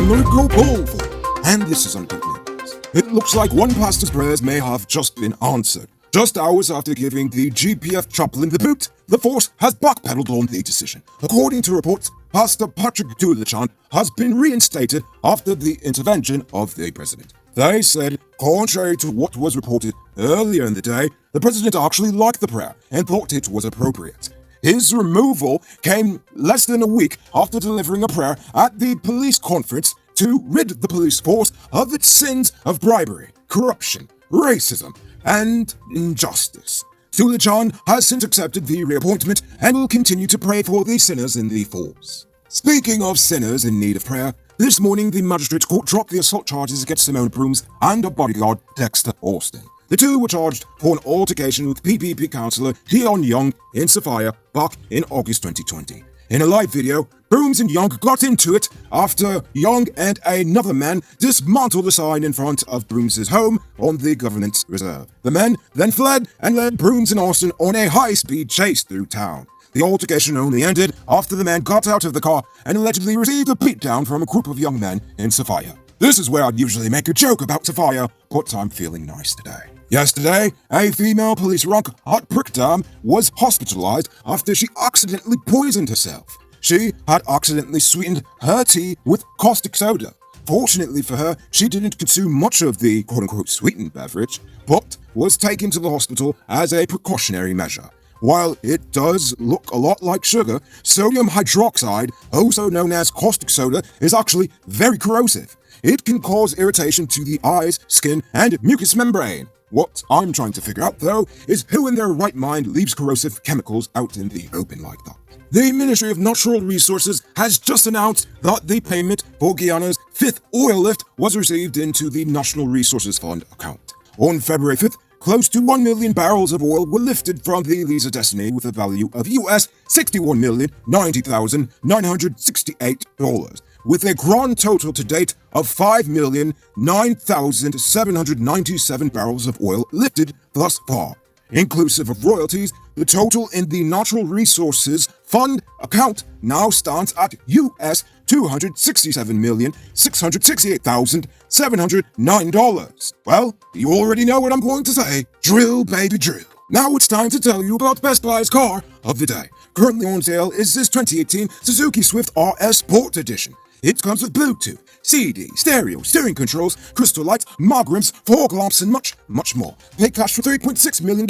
Jamaica powerful. And this is good news. It looks like one pastor's prayers may have just been answered. Just hours after giving the GPF chaplain the boot, the force has backpedaled on the decision. According to reports, Pastor Patrick Dulichan has been reinstated after the intervention of the president. They said, contrary to what was reported earlier in the day, the president actually liked the prayer and thought it was appropriate. His removal came less than a week after delivering a prayer at the police conference to rid the police force of its sins of bribery, corruption, racism, and injustice. Dulichan has since accepted the reappointment and will continue to pray for the sinners in the force. Speaking of sinners in need of prayer, this morning the magistrates court dropped the assault charges against Simone Brooms and her bodyguard Dexter Austin. The two were charged for an altercation with PPP councillor Dion Young in Sophia back in August 2020. In a live video, Brooms and Young got into it after Young and another man dismantled the sign in front of Brooms' home on the governance reserve. The men then fled and led Brooms and Austin on a high-speed chase through town. The altercation only ended after the man got out of the car and allegedly received a beatdown from a group of young men in Sophia. This is where I'd usually make a joke about Sophia, but I'm feeling nice today. Yesterday, a female police rank at Brickdam was hospitalized after she accidentally poisoned herself. She had accidentally sweetened her tea with caustic soda. Fortunately for her, she didn't consume much of the quote-unquote sweetened beverage, but was taken to the hospital as a precautionary measure. While it does look a lot like sugar, sodium hydroxide, also known as caustic soda, is actually very corrosive. It can cause irritation to the eyes, skin, and mucous membrane. What I'm trying to figure out, though, is who in their right mind leaves corrosive chemicals out in the open like that. The Ministry of Natural Resources has just announced that the payment for Guyana's 5th oil lift was received into the National Resources Fund account. On February 5th, close to 1 million barrels of oil were lifted from the Liza Destiny with a value of US $61,090,968, with a grand total to date of 5,009,797 barrels of oil lifted thus far. Inclusive of royalties, the total in the Natural Resources Fund account now stands at US $267,668,709. Well, you already know what I'm going to say. Drill, baby, drill. Now it's time to tell you about Best Buy's car of the day. Currently on sale is this 2018 Suzuki Swift RS Sport Edition. It comes with Bluetooth, CD, stereo, steering controls, crystal lights, mag rims, fog lamps, and much, much more. Pay cash for $3.6 million,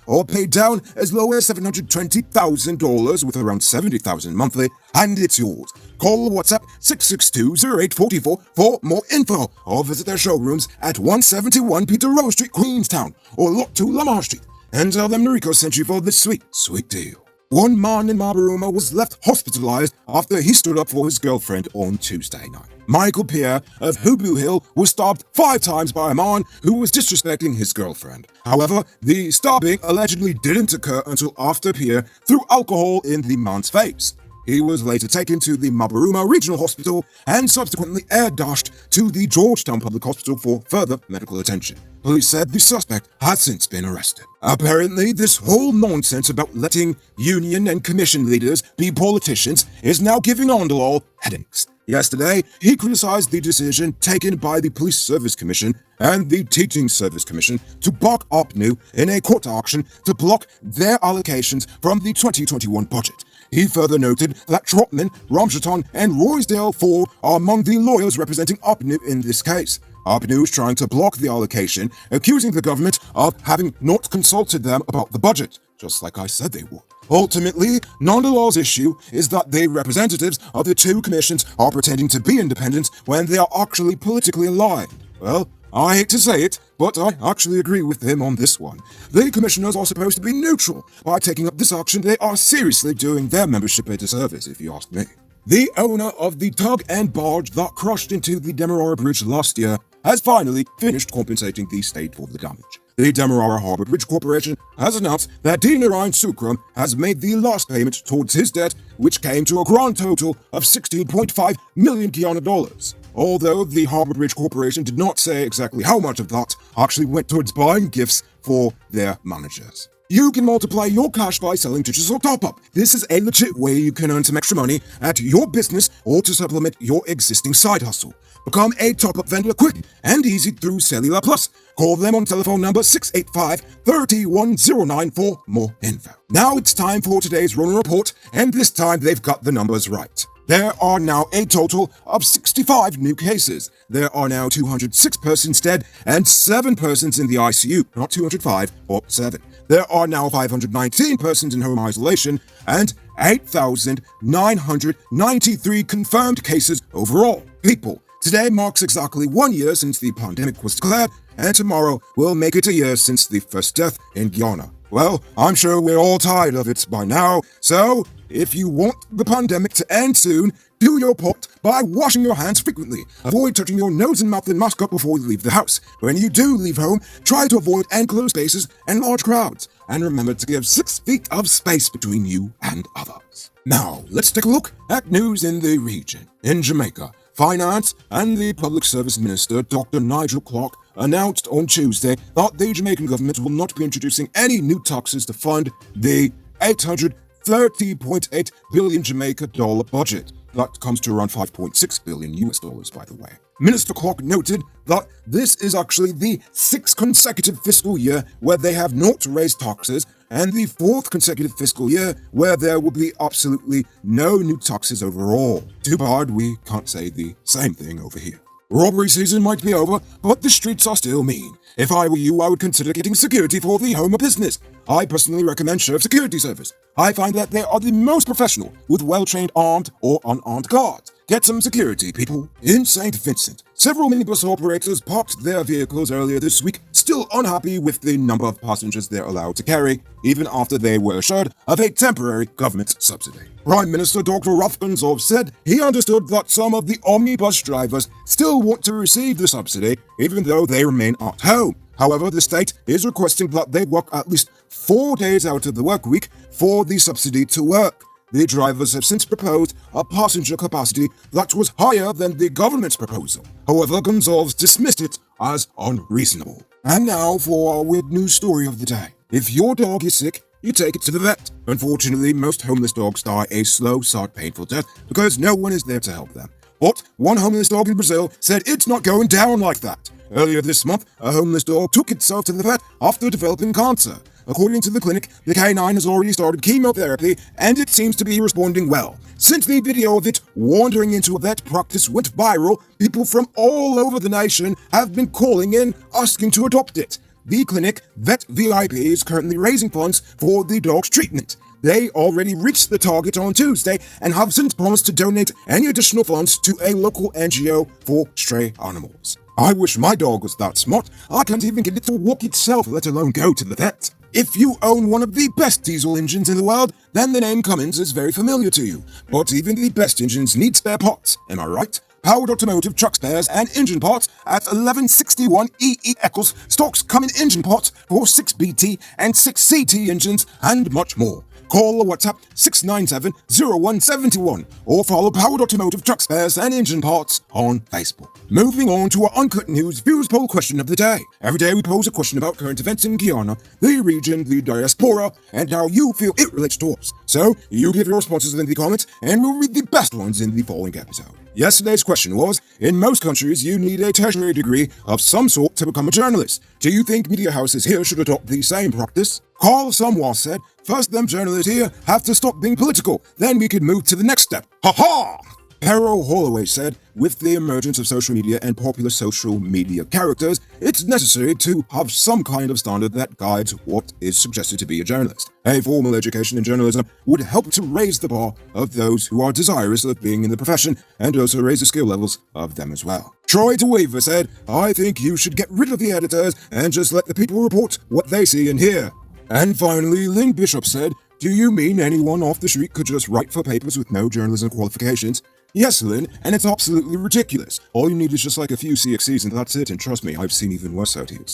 or pay down as low as $720,000 with around $70,000 monthly, and it's yours. Call or WhatsApp 662-0844 for more info, or visit their showrooms at 171 Peter Rowe Street, Queenstown, or Lot 2 Lamar Street, and tell them Noriko sent you for this sweet, sweet deal. One man in Mabaruma was left hospitalized after he stood up for his girlfriend on Tuesday night. Michael Pierre of Hooboo Hill was stabbed 5 times by a man who was disrespecting his girlfriend. However, the stabbing allegedly didn't occur until after Pierre threw alcohol in the man's face. He was later taken to the Mabaruma Regional Hospital and subsequently air-dashed to the Georgetown Public Hospital for further medical attention. Police said the suspect has since been arrested. Apparently, this whole nonsense about letting union and commission leaders be politicians is now giving Ondalal headaches. Yesterday, he criticized the decision taken by the Police Service Commission and the Teaching Service Commission to block OPNU in a court action to block their allocations from the 2021 budget. He further noted that Trotman, Ramshaton, and Roysdale Ford are among the lawyers representing OPNU in this case. OPNU is trying to block the allocation, accusing the government of having not consulted them about the budget, just like I said they would. Ultimately, Nondalaw's issue is that the representatives of the two commissions are pretending to be independent when they are actually politically aligned. Well, I hate to say it, but I actually agree with him on this one. The commissioners are supposed to be neutral. By taking up this action, they are seriously doing their membership a disservice, if you ask me. The owner of the tug and barge that crashed into the Demerara Bridge last year has finally finished compensating the state for the damage. The Demerara Harbour Bridge Corporation has announced that D. Narayan Sukram has made the last payment towards his debt, which came to a grand total of 16.5 million Guyana dollars. Although the Harbour Bridge Corporation did not say exactly how much of that actually went towards buying gifts for their managers. You can multiply your cash by selling digital top-up. This is a legit way you can earn some extra money at your business or to supplement your existing side hustle. Become a top-up vendor quick and easy through Cellular Plus. Call them on telephone number 685-3109 for more info. Now it's time for today's Ronan Report, and this time they've got the numbers right. There are now a total of 65 new cases. There are now 206 persons dead and 7 persons in the ICU, not 205 or 7. There are now 519 persons in home isolation and 8,993 confirmed cases overall. People, today marks exactly 1 year since the pandemic was declared, and tomorrow will make it a year since the first death in Guyana. Well, I'm sure we're all tired of it by now, so if you want the pandemic to end soon, do your part by washing your hands frequently. Avoid touching your nose and mouth and mask up before you leave the house. When you do leave home, try to avoid enclosed spaces and large crowds. And remember to give 6 feet of space between you and others. Now, let's take a look at news in the region. In Jamaica, Finance and the Public Service Minister, Dr. Nigel Clark, announced on Tuesday that the Jamaican government will not be introducing any new taxes to fund the $830.8 billion Jamaica dollar budget. That comes to around 5.6 billion US dollars, by the way. Minister Clark noted that this is actually the 6th consecutive fiscal year where they have not raised taxes, and the 4th consecutive fiscal year where there will be absolutely no new taxes overall. Too bad we can't say the same thing over here. Robbery season might be over, but the streets are still mean. If I were you, I would consider getting security for the home or business. I personally recommend Sheriff Security Service. I find that they are the most professional, with well-trained armed or unarmed guards. Get some security, people. In St. Vincent, several minibus operators parked their vehicles earlier this week, still unhappy with the number of passengers they're allowed to carry, even after they were assured of a temporary government subsidy. Prime Minister Dr. Rafganzov said he understood that some of the omnibus drivers still want to receive the subsidy, even though they remain at home. However, the state is requesting that they work at least 4 days out of the work week for the subsidy to work. The drivers have since proposed a passenger capacity that was higher than the government's proposal. However, Gonzalez dismissed it as unreasonable. And now for our weird news story of the day. If your dog is sick, you take it to the vet. Unfortunately, most homeless dogs die a slow, sad, painful death because no one is there to help them. But one homeless dog in Brazil said it's not going down like that. Earlier this month, a homeless dog took itself to the vet after developing cancer. According to the clinic, the canine has already started chemotherapy and it seems to be responding well. Since the video of it wandering into a vet practice went viral, people from all over the nation have been calling in asking to adopt it. The clinic, Vet VIP, is currently raising funds for the dog's treatment. They already reached the target on Tuesday and have since promised to donate any additional funds to a local NGO for stray animals. I wish my dog was that smart. I can't even get it to walk itself, let alone go to the vet. If you own one of the best diesel engines in the world, then the name Cummins is very familiar to you. But even the best engines need spare parts, am I right? Powered Automotive Truck Spares and Engine Parts at 1161 EE Eccles stocks Cummins engine parts for 6BT and 6CT engines and much more. Call or WhatsApp 697-0171 or follow Powered Automotive Truck Spares and Engine Parts on Facebook. Moving on to our Uncut News Views Poll question of the day. Every day we pose a question about current events in Guyana, the region, the diaspora, and how you feel it relates to us. So, you give your responses in the comments, and we'll read the best ones in the following episode. Yesterday's question was, in most countries you need a tertiary degree of some sort to become a journalist. Do you think media houses here should adopt the same practice? Carl Samwa said, first them journalists here have to stop being political, then we could move to the next step. Ha ha! Pero Holloway said, with the emergence of social media and popular social media characters, it's necessary to have some kind of standard that guides what is suggested to be a journalist. A formal education in journalism would help to raise the bar of those who are desirous of being in the profession and also raise the skill levels of them as well. Troy DeWeaver said, I think you should get rid of the editors and just let the people report what they see and hear. And finally, Lynn Bishop said, do you mean anyone off the street could just write for papers with no journalism qualifications? Yes, Lynn, and it's absolutely ridiculous. All you need is just like a few CXCs and that's it, and trust me, I've seen even worse out here.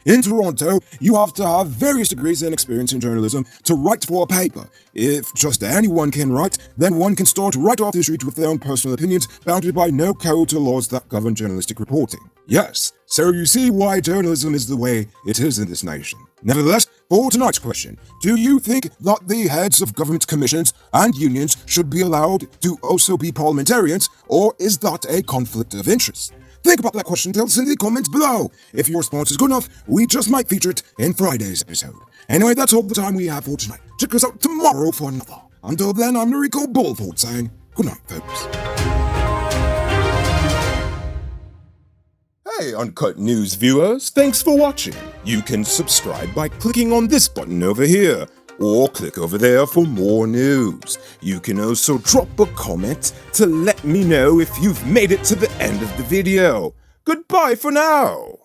In Toronto, you have to have various degrees and experience in journalism to write for a paper. If just anyone can write, then one can start right off the street with their own personal opinions, bounded by no code or laws that govern journalistic reporting. Yes, so you see why journalism is the way it is in this nation. Nevertheless, For tonight's question, do you think that the heads of government commissions and unions should be allowed to also be parliamentarians, or is that a conflict of interest? Think about that question, tell us in the comments below. If your response is good enough, we just might feature it in Friday's episode. Anyway, that's all the time we have for tonight. Check us out tomorrow for another. Until then, I'm Rico Bullford saying good night, folks. Hey, Uncut News viewers, thanks for watching. You can subscribe by clicking on this button over here, or click over there for more news. You can also drop a comment to let me know if you've made it to the end of the video. Goodbye for now.